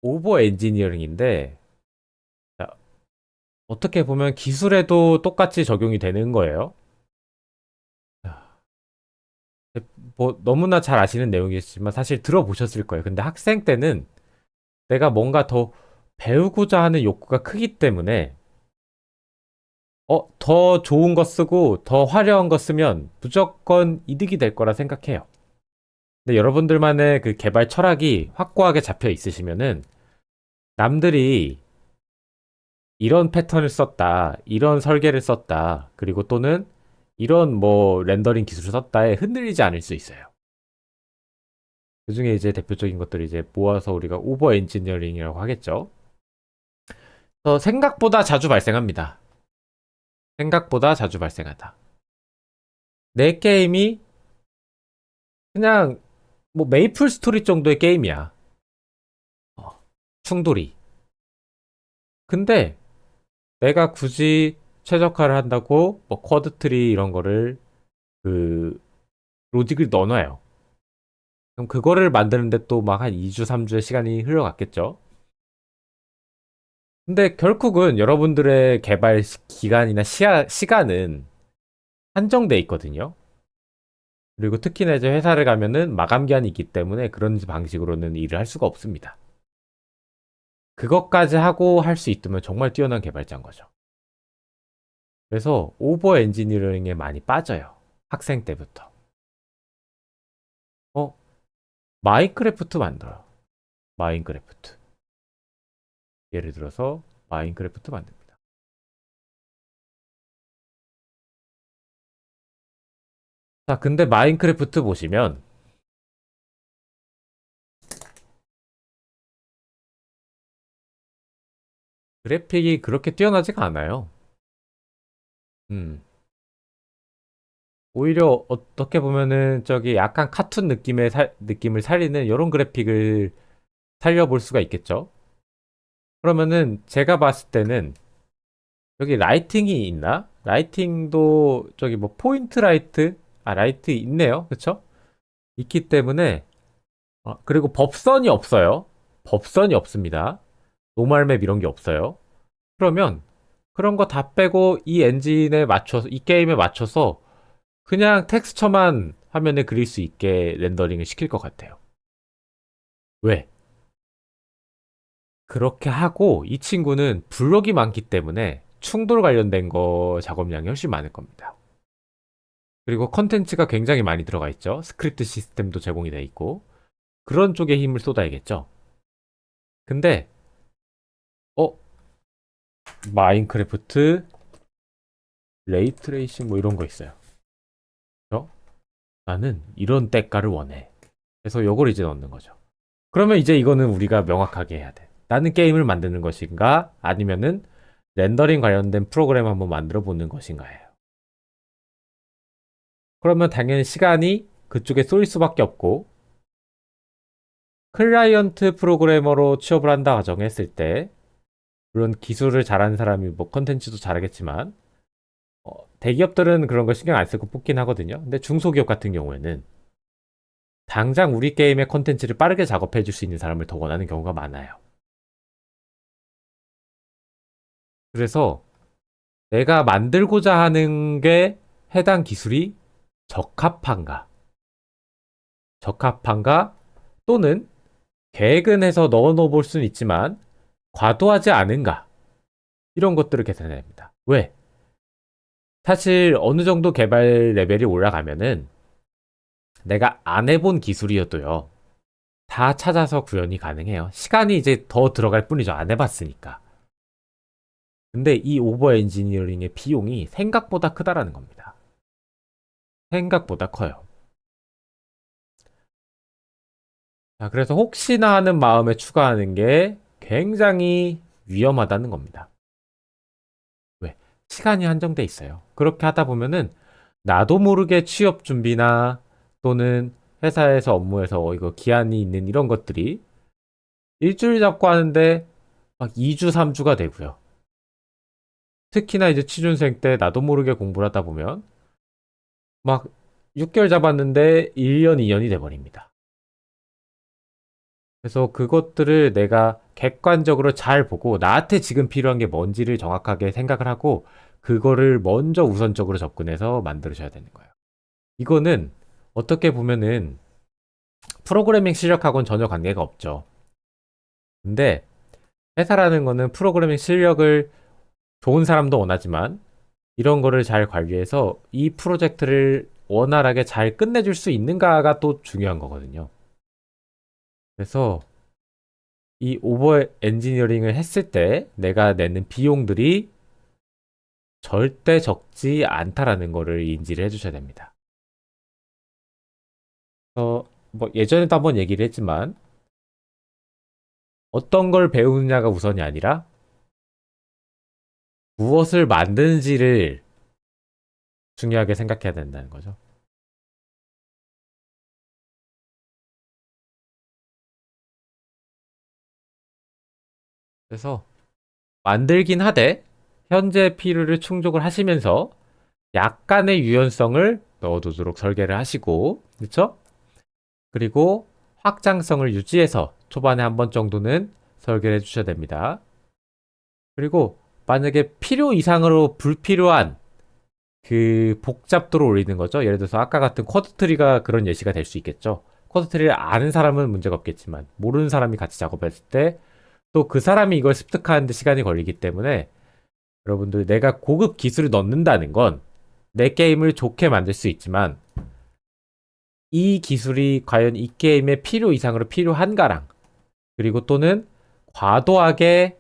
오버 엔지니어링인데, 자, 어떻게 보면 기술에도 똑같이 적용이 되는 거예요. 자, 뭐 너무나 잘 아시는 내용이겠지만 사실 들어보셨을 거예요. 근데 학생 때는 내가 뭔가 더 배우고자 하는 욕구가 크기 때문에 더 좋은 거 쓰고 더 화려한 거 쓰면 무조건 이득이 될 거라 생각해요. 근데 여러분들만의 그 개발 철학이 확고하게 잡혀 있으시면은 남들이 이런 패턴을 썼다, 이런 설계를 썼다, 그리고 또는 이런 뭐 렌더링 기술을 썼다에 흔들리지 않을 수 있어요. 그 중에 이제 대표적인 것들을 이제 모아서 우리가 오버 엔지니어링이라고 하겠죠. 생각보다 자주 발생합니다. 생각보다 자주 발생하다. 내 게임이 그냥 뭐 메이플 스토리 정도의 게임이야. 어, 충돌이. 근데 내가 굳이 최적화를 한다고 뭐 쿼드 트리 이런 거를 그 로직을 넣어놔요. 그럼 그거를 만드는데 또 막 한 2주, 3주의 시간이 흘러갔겠죠. 근데 결국은 여러분들의 개발 기간이나 시간은 한정돼 있거든요. 그리고 특히나 이제 회사를 가면은 마감 기한이 있기 때문에 그런 방식으로는 일을 할 수가 없습니다. 그것까지 하고 할 수 있다면 정말 뛰어난 개발자인 거죠. 그래서 오버 엔지니어링에 많이 빠져요. 학생 때부터. 어, 마인크래프트 만들어요. 마인크래프트. 예를 들어서 마인크래프트 만듭니다. 자, 근데 마인크래프트 보시면 그래픽이 그렇게 뛰어나지가 않아요. 음. 오히려 어떻게 보면은 저기 약간 카툰 느낌을 살리는 이런 그래픽을 살려볼 수가 있겠죠. 그러면은 제가 봤을 때는 여기 라이팅이 있나? 라이팅도 저기 뭐 포인트 라이트? 아, 라이트 있네요. 그쵸? 있기 때문에 그리고 법선이 없어요. 법선이 없습니다. 노멀맵 이런 게 없어요. 그러면 그런 거 다 빼고 이 엔진에 맞춰서 이 게임에 맞춰서 그냥 텍스처만 화면에 그릴 수 있게 렌더링을 시킬 것 같아요. 왜? 그렇게 하고 이 친구는 블록이 많기 때문에 충돌 관련된 거 작업량이 훨씬 많을 겁니다. 그리고 컨텐츠가 굉장히 많이 들어가 있죠. 스크립트 시스템도 제공이 돼 있고 그런 쪽에 힘을 쏟아야겠죠. 근데 어 마인크래프트 레이트레이싱 뭐 이런 거 있어요. 그래서 나는 이런 때가를 원해. 그래서 요걸 이제 넣는 거죠. 그러면 이제 이거는 우리가 명확하게 해야 돼. 나는 게임을 만드는 것인가? 아니면은 렌더링 관련된 프로그램 한번 만들어 보는 것인가예요. 그러면 당연히 시간이 그쪽에 쏠 수밖에 없고, 클라이언트 프로그래머로 취업을 한다 가정했을 때, 물론 기술을 잘하는 사람이 뭐 컨텐츠도 잘하겠지만, 대기업들은 그런 걸 신경 안 쓰고 뽑긴 하거든요. 근데 중소기업 같은 경우에는 당장 우리 게임의 컨텐츠를 빠르게 작업해 줄 수 있는 사람을 더 원하는 경우가 많아요. 그래서 내가 만들고자 하는 게 해당 기술이 적합한가? 적합한가? 또는 계획은 해서 넣어 놓을 수는 있지만 과도하지 않은가? 이런 것들을 계산해야 됩니다. 왜? 사실 어느 정도 개발 레벨이 올라가면은 내가 안 해본 기술이어도요. 다 찾아서 구현이 가능해요. 시간이 이제 더 들어갈 뿐이죠. 안 해봤으니까. 근데 이 오버 엔지니어링의 비용이 생각보다 크다라는 겁니다. 생각보다 커요. 자, 그래서 혹시나 하는 마음에 추가하는 게 굉장히 위험하다는 겁니다. 왜? 시간이 한정돼 있어요. 그렇게 하다 보면은 나도 모르게 취업 준비나 또는 회사에서 업무에서 이거 기한이 있는 이런 것들이 일주일 잡고 하는데 막 2주, 3주가 되고요. 특히나 이제 취준생 때 나도 모르게 공부를 하다 보면 막 6개월 잡았는데 1년, 2년이 돼버립니다. 그래서 그것들을 내가 객관적으로 잘 보고 나한테 지금 필요한 게 뭔지를 정확하게 생각을 하고 그거를 먼저 우선적으로 접근해서 만들으셔야 되는 거예요. 이거는 어떻게 보면은 프로그래밍 실력하고는 전혀 관계가 없죠. 근데 회사라는 거는 프로그래밍 실력을 좋은 사람도 원하지만 이런 거를 잘 관리해서 이 프로젝트를 원활하게 잘 끝내줄 수 있는가가 또 중요한 거거든요. 그래서 이 오버 엔지니어링을 했을 때 내가 내는 비용들이 절대 적지 않다라는 거를 인지를 해주셔야 됩니다. 뭐 예전에도 한번 얘기를 했지만 어떤 걸 배우느냐가 우선이 아니라 무엇을 만드는지를 중요하게 생각해야 된다는 거죠. 그래서 만들긴 하되 현재 필요를 충족을 하시면서 약간의 유연성을 넣어두도록 설계를 하시고, 그렇죠? 그리고 확장성을 유지해서 초반에 한 번 정도는 설계를 해주셔야 됩니다. 그리고 만약에 필요 이상으로 불필요한 그 복잡도를 올리는 거죠. 예를 들어서 아까 같은 쿼드트리가 그런 예시가 될 수 있겠죠. 쿼드트리를 아는 사람은 문제가 없겠지만 모르는 사람이 같이 작업했을 때 또 그 사람이 이걸 습득하는데 시간이 걸리기 때문에 여러분들 내가 고급 기술을 넣는다는 건 내 게임을 좋게 만들 수 있지만 이 기술이 과연 이 게임의 필요 이상으로 필요한가랑 그리고 또는 과도하게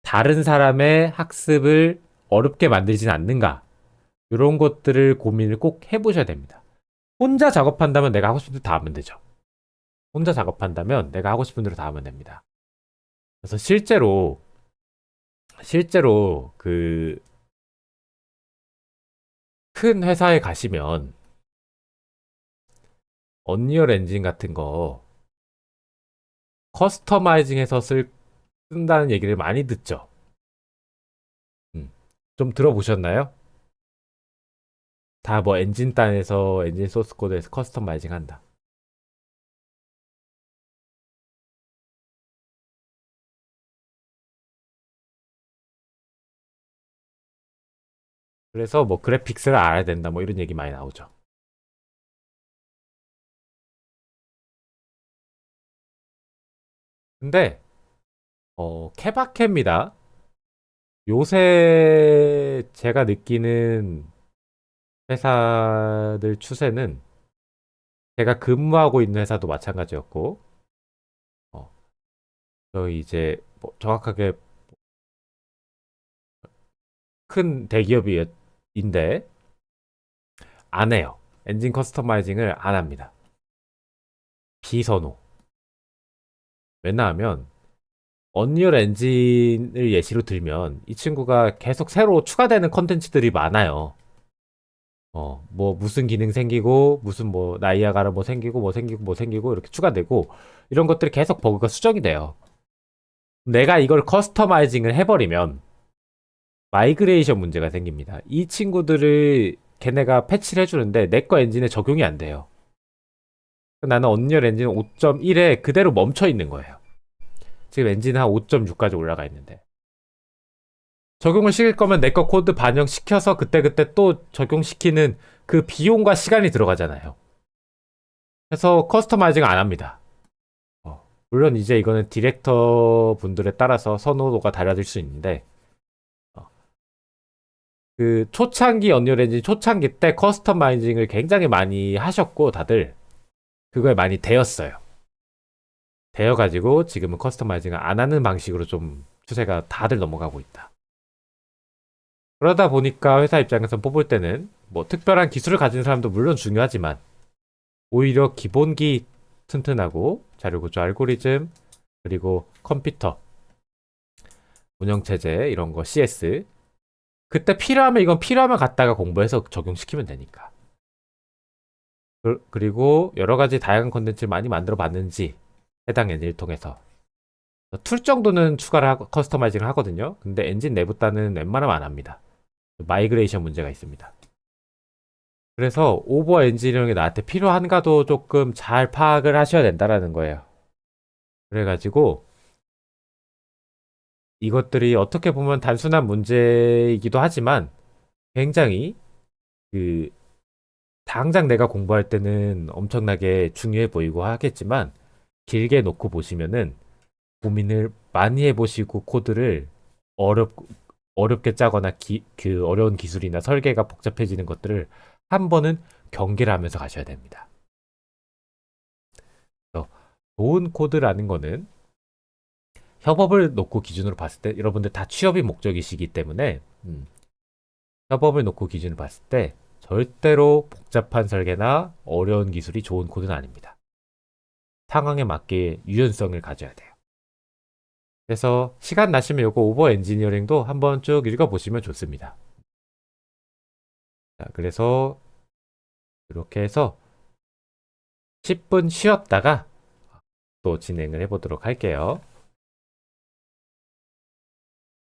다른 사람의 학습을 어렵게 만들진 않는가 이런 것들을 고민을 꼭 해보셔야 됩니다. 혼자 작업한다면 내가 하고 싶은 대로 다 하면 되죠. 혼자 작업한다면 내가 하고 싶은 대로 다 하면 됩니다. 그래서 실제로 그 큰 회사에 가시면 언리얼 엔진 같은 거 커스터마이징해서 쓴다는 얘기를 많이 듣죠. 음. 좀 들어보셨나요? 다 뭐 엔진 단에서 엔진 소스 코드에서 커스터마이징 한다. 그래서 뭐 그래픽스를 알아야 된다 뭐 이런 얘기 많이 나오죠. 근데 케바케입니다. 요새 제가 느끼는 회사들 추세는 제가 근무하고 있는 회사도 마찬가지였고 어, 저희 이제 뭐 정확하게 큰 대기업인데 안 해요. 엔진 커스터마이징을 안 합니다. 비선호. 왜냐하면 언리얼 엔진을 예시로 들면 이 친구가 계속 새로 추가되는 컨텐츠들이 많아요. 뭐 무슨 기능 생기고 무슨 뭐 나이아가라 뭐 생기고 뭐 생기고 뭐 생기고 이렇게 추가되고 이런 것들이 계속 버그가 수정이 돼요. 내가 이걸 커스터마이징을 해버리면 마이그레이션 문제가 생깁니다. 이 친구들을 걔네가 패치를 해주는데 내 거 엔진에 적용이 안 돼요. 나는 언리얼 엔진 5.1에 그대로 멈춰 있는 거예요. 지금 엔진 한 5.6까지 올라가 있는데 적용을 시킬 거면 내 거 코드 반영시켜서 그때그때 또 적용시키는 그 비용과 시간이 들어가잖아요. 그래서 커스터마이징 안 합니다. 물론 이제 이거는 디렉터 분들에 따라서 선호도가 달라질 수 있는데 어, 그 초창기 언리얼 엔진 초창기 때 커스터마이징을 굉장히 많이 하셨고 다들 그거에 많이 되었어요. 되어가지고 지금은 커스터마이징을 안 하는 방식으로 좀 추세가 다들 넘어가고 있다. 그러다 보니까 회사 입장에서 뽑을 때는 뭐 특별한 기술을 가진 사람도 물론 중요하지만 오히려 기본기 튼튼하고 자료구조 알고리즘 그리고 컴퓨터 운영체제 이런 거 CS 그때 필요하면 이건 필요하면 갖다가 공부해서 적용시키면 되니까 그리고 여러 가지 다양한 컨텐츠를 많이 만들어 봤는지 해당 엔진을 통해서 툴 정도는 추가를 하고 커스터마이징을 하거든요. 근데 엔진 내부 단은 웬만하면 안 합니다. 마이그레이션 문제가 있습니다. 그래서 오버 엔지니어링이 나한테 필요한가도 조금 잘 파악을 하셔야 된다라는 거예요. 그래가지고 이것들이 어떻게 보면 단순한 문제이기도 하지만 굉장히 그 당장 내가 공부할 때는 엄청나게 중요해 보이고 하겠지만 길게 놓고 보시면은 고민을 많이 해보시고 코드를 어렵, 어렵게 짜거나 그 어려운 기술이나 설계가 복잡해지는 것들을 한 번은 경계를 하면서 가셔야 됩니다. 그래서 좋은 코드라는 거는 협업을 놓고 기준으로 봤을 때 여러분들 다 취업이 목적이시기 때문에 협업을 놓고 기준을 봤을 때 절대로 복잡한 설계나 어려운 기술이 좋은 코드는 아닙니다. 상황에 맞게 유연성을 가져야 돼요. 그래서 시간 나시면 이거 오버 엔지니어링도 한번 쭉 읽어보시면 좋습니다. 자, 그래서 이렇게 해서 10분 쉬었다가 또 진행을 해보도록 할게요.